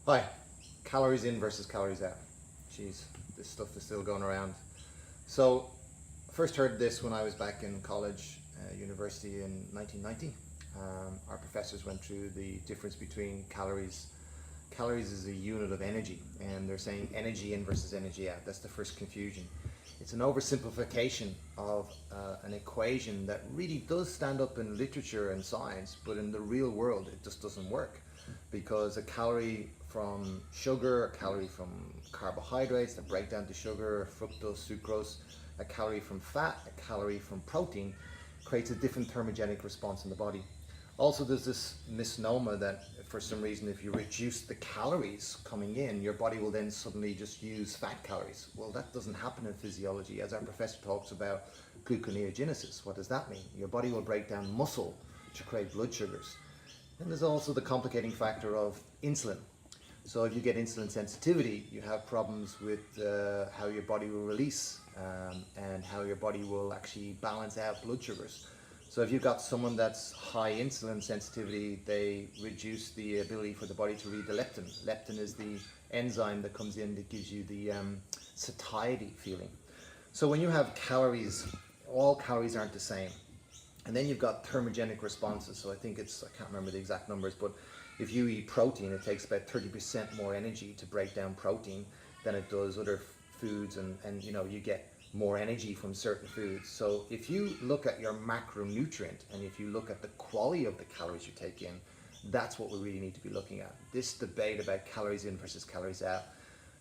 Hi, calories in versus calories out. Jeez, this stuff is still going around. So, I first heard this when I was back in college, university in 1990. Our professors went through the difference between calories. Calories is a unit of energy, and they're saying energy in versus energy out. That's the first confusion. It's an oversimplification of an equation that really does stand up in literature and science, but in the real world, it just doesn't work because a calorie from sugar, a calorie from carbohydrates that break down to sugar, fructose, sucrose, a calorie from fat, a calorie from protein creates a different thermogenic response in the body. Also, there's this misnomer that for some reason, if you reduce the calories coming in, your body will then suddenly just use fat calories. Well, that doesn't happen in physiology. As our professor talks about gluconeogenesis, what does that mean? Your body will break down muscle to create blood sugars. And there's also the complicating factor of insulin. So if you get insulin sensitivity, you have problems with how your body will release and how your body will actually balance out blood sugars. So if you've got someone that's high insulin sensitivity, they reduce the ability for the body to read the leptin. Leptin is the enzyme that comes in that gives you the satiety feeling. So when you have calories, all calories aren't the same. And then you've got thermogenic responses. So I think I can't remember the exact numbers, but if you eat protein, it takes about 30% more energy to break down protein than it does other foods, and you get more energy from certain foods. So if you look at your macronutrient and if you look at the quality of the calories you take in, that's what we really need to be looking at. This debate about calories in versus calories out,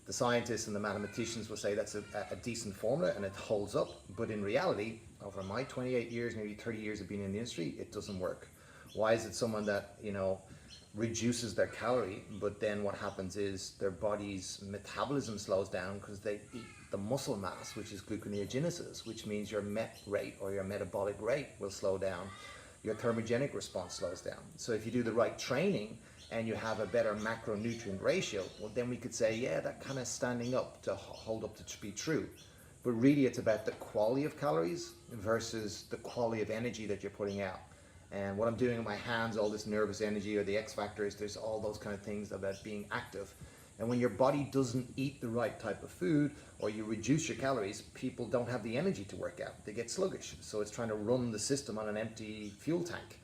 the scientists and the mathematicians will say that's a decent formula and it holds up, but in reality, over my 28 years, nearly 30 years of being in the industry, it doesn't work. Why is it someone that, reduces their calorie, but then what happens is their body's metabolism slows down because they eat the muscle mass, which is gluconeogenesis, which means your met rate or your metabolic rate will slow down. Your thermogenic response slows down. So if you do the right training and you have a better macronutrient ratio, well, then we could say, yeah, that kind of standing up to hold up to be true. But really it's about the quality of calories versus the quality of energy that you're putting out. And what I'm doing in my hands, all this nervous energy or the X factors, there's all those kind of things about being active. And when your body doesn't eat the right type of food or you reduce your calories, people don't have the energy to work out. They get sluggish. So it's trying to run the system on an empty fuel tank.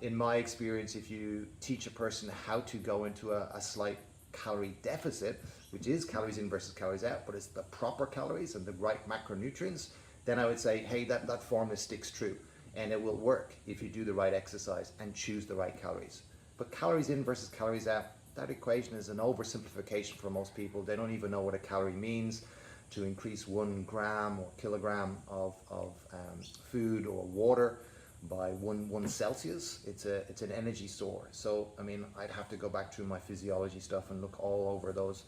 In my experience, if you teach a person how to go into a slight calorie deficit, which is calories in versus calories out, but it's the proper calories and the right macronutrients, then I would say, hey, that formula sticks true. And it will work if you do the right exercise and choose the right calories. But calories in versus calories out, that equation is an oversimplification for most people. They don't even know what a calorie means. To increase 1 gram or kilogram of food or water by one Celsius, it's an energy store. So I mean, I'd have to go back through my physiology stuff and look all over those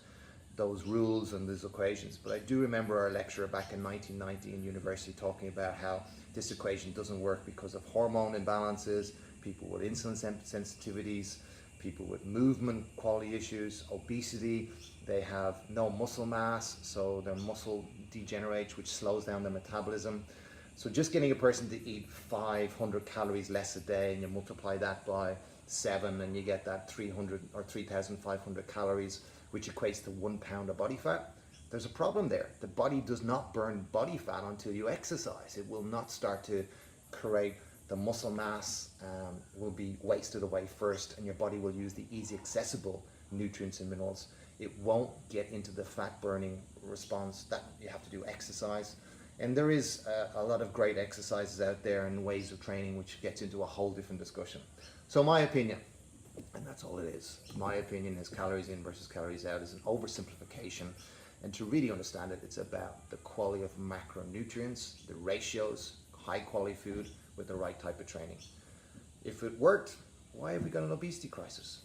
rules and those equations. But I do remember our lecturer back in 1990 in university talking about how this equation doesn't work because of hormone imbalances, people with insulin sensitivities, people with movement quality issues, obesity, they have no muscle mass, so their muscle degenerates, which slows down their metabolism. So just getting a person to eat 500 calories less a day and you multiply that by 7 and you get that 300 or 3,500 calories, which equates to 1 pound of body fat. There's a problem there. The body does not burn body fat until you exercise. It will not start to create the muscle mass, will be wasted away first, and your body will use the easy accessible nutrients and minerals. It won't get into the fat burning response. That you have to do exercise. And there is a lot of great exercises out there and ways of training which gets into a whole different discussion. So my opinion, and that's all it is, my opinion is calories in versus calories out is an oversimplification. And to really understand it, it's about the quality of macronutrients, the ratios, high quality food with the right type of training. If it worked, why have we got an obesity crisis?